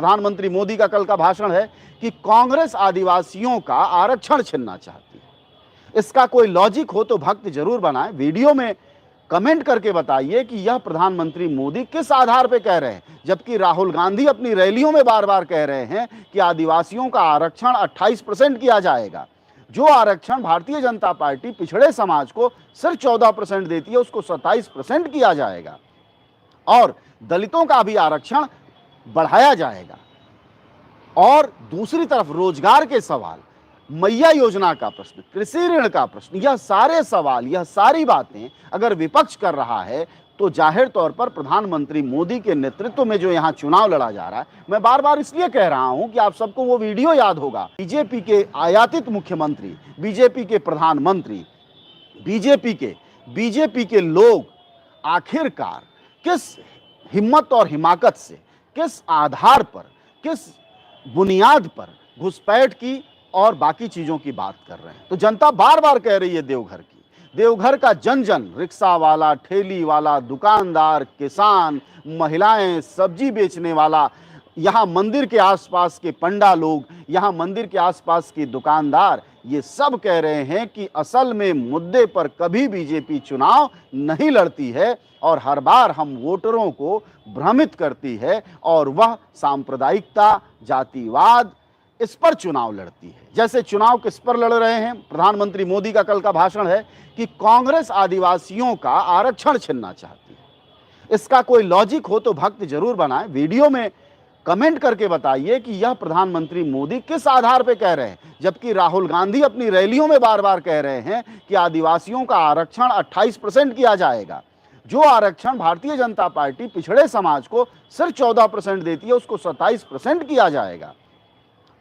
प्रधानमंत्री मोदी का कल का भाषण है कि कांग्रेस आदिवासियों का आरक्षण छीनना चाहती है। इसका कोई लॉजिक हो तो भक्त जरूर बनाएं, वीडियो में कमेंट करके बताइए कि यह प्रधानमंत्री मोदी किस आधार पर कह रहे हैं, जबकि राहुल गांधी अपनी रैलियों में बार बार कह रहे हैं कि आदिवासियों का आरक्षण 28% किया जाएगा। जो आरक्षण भारतीय जनता पार्टी पिछड़े समाज को सिर्फ 14% देती है, उसको 27% किया जाएगा और दलितों का भी आरक्षण बढ़ाया जाएगा। और दूसरी तरफ रोजगार के सवाल, मैया योजना का प्रश्न, कृषि ऋण का प्रश्न, यह सारे सवाल, यह सारी बातें अगर विपक्ष कर रहा है तो जाहिर तौर पर प्रधानमंत्री मोदी के नेतृत्व में जो यहां चुनाव लड़ा जा रहा है, मैं बार बार इसलिए कह रहा हूं कि आप सबको वो वीडियो याद होगा, बीजेपी के आयातित मुख्यमंत्री, बीजेपी के प्रधानमंत्री, बीजेपी के लोग आखिरकार किस हिम्मत और हिमाकत से, किस आधार पर, किस बुनियाद पर घुसपैठ की और बाकी चीजों की बात कर रहे हैं। तो जनता बार बार कह रही है देवघर का जन जन, रिक्शा वाला, ठेली वाला, दुकानदार, किसान, महिलाएं, सब्जी बेचने वाला, यहाँ मंदिर के आसपास के पंडा लोग, यहाँ मंदिर के आसपास के दुकानदार, ये सब कह रहे हैं कि असल में मुद्दे पर कभी बीजेपी चुनाव नहीं लड़ती है और हर बार हम वोटरों को भ्रमित करती है और वह सांप्रदायिकता, जातिवाद, इस पर चुनाव लड़ती है। जैसे चुनाव किस पर लड़ रहे हैं, प्रधानमंत्री मोदी का कल का भाषण है कि कांग्रेस आदिवासियों का आरक्षण छीनना चाहती है। इसका कोई लॉजिक हो तो भक्त जरूर बनाएं, वीडियो में कमेंट करके बताइए कि यह प्रधानमंत्री मोदी किस आधार पर कह रहे हैं, जबकि राहुल गांधी अपनी रैलियों में बार बार कह रहे हैं कि आदिवासियों का आरक्षण 28% किया जाएगा। जो आरक्षण भारतीय जनता पार्टी पिछड़े समाज को सिर्फ 14% देती है, उसको 27% किया जाएगा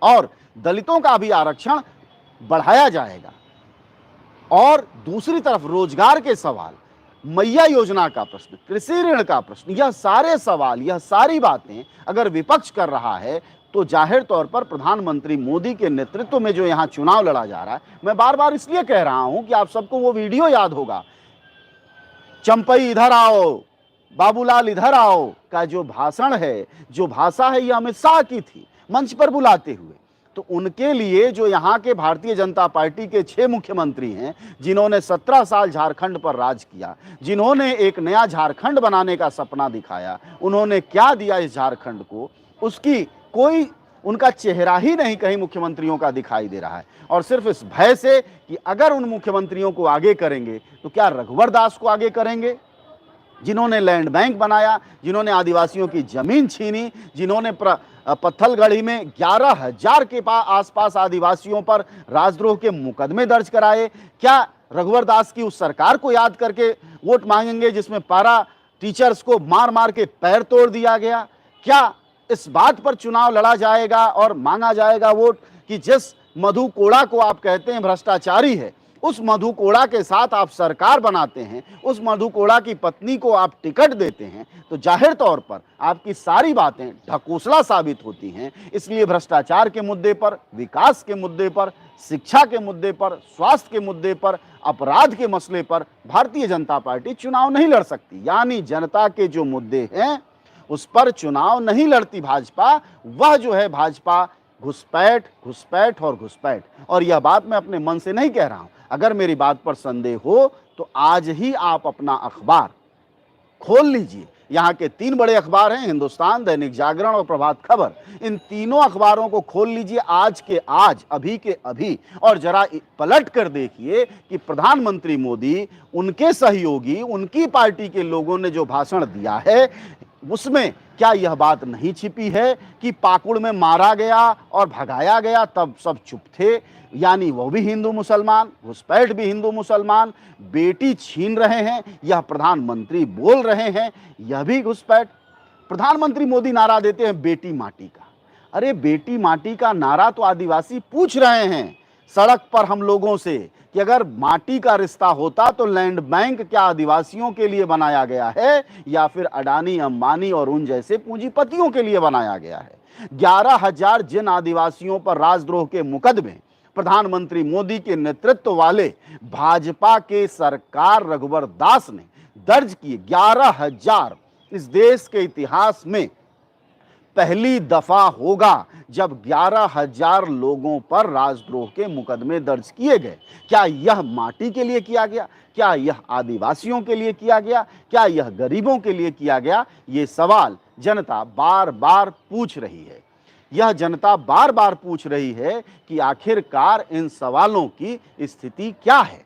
और दलितों का भी आरक्षण बढ़ाया जाएगा। और दूसरी तरफ रोजगार के सवाल, मैया योजना का प्रश्न, कृषि ऋण का प्रश्न, यह सारे सवाल, यह सारी बातें अगर विपक्ष कर रहा है तो जाहिर तौर पर प्रधानमंत्री मोदी के नेतृत्व में जो यहां चुनाव लड़ा जा रहा है, मैं बार बार इसलिए कह रहा हूं कि आप सबको वो वीडियो याद होगा, चंपई इधर आओ, बाबूलाल इधर आओ का जो भाषण है, जो भाषा है, यह अमित शाह की थी मंच पर बुलाते हुए। तो उनके लिए जो यहाँ के भारतीय जनता पार्टी के 6 मुख्यमंत्री हैं, जिन्होंने 17 साल झारखंड पर राज किया, जिन्होंने एक नया झारखंड बनाने का सपना दिखाया, उन्होंने क्या दिया इस झारखंड को, उसकी कोई उनका चेहरा ही नहीं कहीं मुख्यमंत्रियों का दिखाई दे रहा है। और सिर्फ इस भय से कि अगर उन मुख्यमंत्रियों को आगे करेंगे तो क्या रघुवर दास को आगे करेंगे, जिन्होंने लैंड बैंक बनाया, जिन्होंने आदिवासियों की जमीन छीनी, जिन्होंने पत्थलगढ़ी में 11,000 के आसपास आदिवासियों पर राजद्रोह के मुकदमे दर्ज कराए। क्या रघुवर दास की उस सरकार को याद करके वोट मांगेंगे जिसमें पारा टीचर्स को मार मार के पैर तोड़ दिया गया? क्या इस बात पर चुनाव लड़ा जाएगा और मांगा जाएगा वोट कि जिस मधु कोड़ा को आप कहते हैं भ्रष्टाचारी है, उस मधु कोड़ा के साथ आप सरकार बनाते हैं, उस मधु कोड़ा की पत्नी को आप टिकट देते हैं, तो जाहिर तौर पर आपकी सारी बातें ढकोसला साबित होती हैं। इसलिए भ्रष्टाचार के मुद्दे पर, विकास के मुद्दे पर, शिक्षा के मुद्दे पर, स्वास्थ्य के मुद्दे पर, अपराध के मसले पर भारतीय जनता पार्टी चुनाव नहीं लड़ सकती। यानी जनता के जो मुद्दे हैं उस पर चुनाव नहीं लड़ती भाजपा। वह जो है भाजपा घुसपैठ, घुसपैठ और घुसपैठ। और यह बात मैं अपने मन से नहीं कह रहा हूं। अगर मेरी बात पर संदेह हो तो आज ही आप अपना अखबार खोल लीजिए। यहाँ के 3 बड़े अखबार हैं, हिंदुस्तान, दैनिक जागरण और प्रभात खबर। इन तीनों अखबारों को खोल लीजिए आज के आज, अभी के अभी, और जरा पलट कर देखिए कि प्रधानमंत्री मोदी, उनके सहयोगी, उनकी पार्टी के लोगों ने जो भाषण दिया है उसमें क्या यह बात नहीं छिपी है कि पाकुड़ में मारा गया और भगाया गया तब सब चुप थे? यानी वो भी हिंदू मुसलमान, घुसपैठ भी हिंदू मुसलमान, बेटी छीन रहे हैं, यह प्रधानमंत्री बोल रहे हैं, यह भी घुसपैठ। प्रधानमंत्री मोदी नारा देते हैं बेटी माटी का। अरे बेटी माटी का नारा तो आदिवासी पूछ रहे हैं सड़क पर हम लोगों से कि अगर माटी का रिश्ता होता तो लैंड बैंक क्या आदिवासियों के लिए बनाया गया है या फिर अडानी, अंबानी और उन जैसे पूंजीपतियों के लिए बनाया गया है? 11,000 जिन आदिवासियों पर राजद्रोह के मुकदमे प्रधानमंत्री मोदी के नेतृत्व वाले भाजपा के सरकार रघुवर दास ने दर्ज किए, 11,000, इस देश के इतिहास में पहली दफा होगा जब 11,000 लोगों पर राजद्रोह के मुकदमे दर्ज किए गए। क्या यह माटी के लिए किया गया? क्या यह आदिवासियों के लिए किया गया? क्या यह गरीबों के लिए किया गया? ये सवाल जनता बार बार पूछ रही है। यह जनता बार बार पूछ रही है कि आखिरकार इन सवालों की स्थिति क्या है।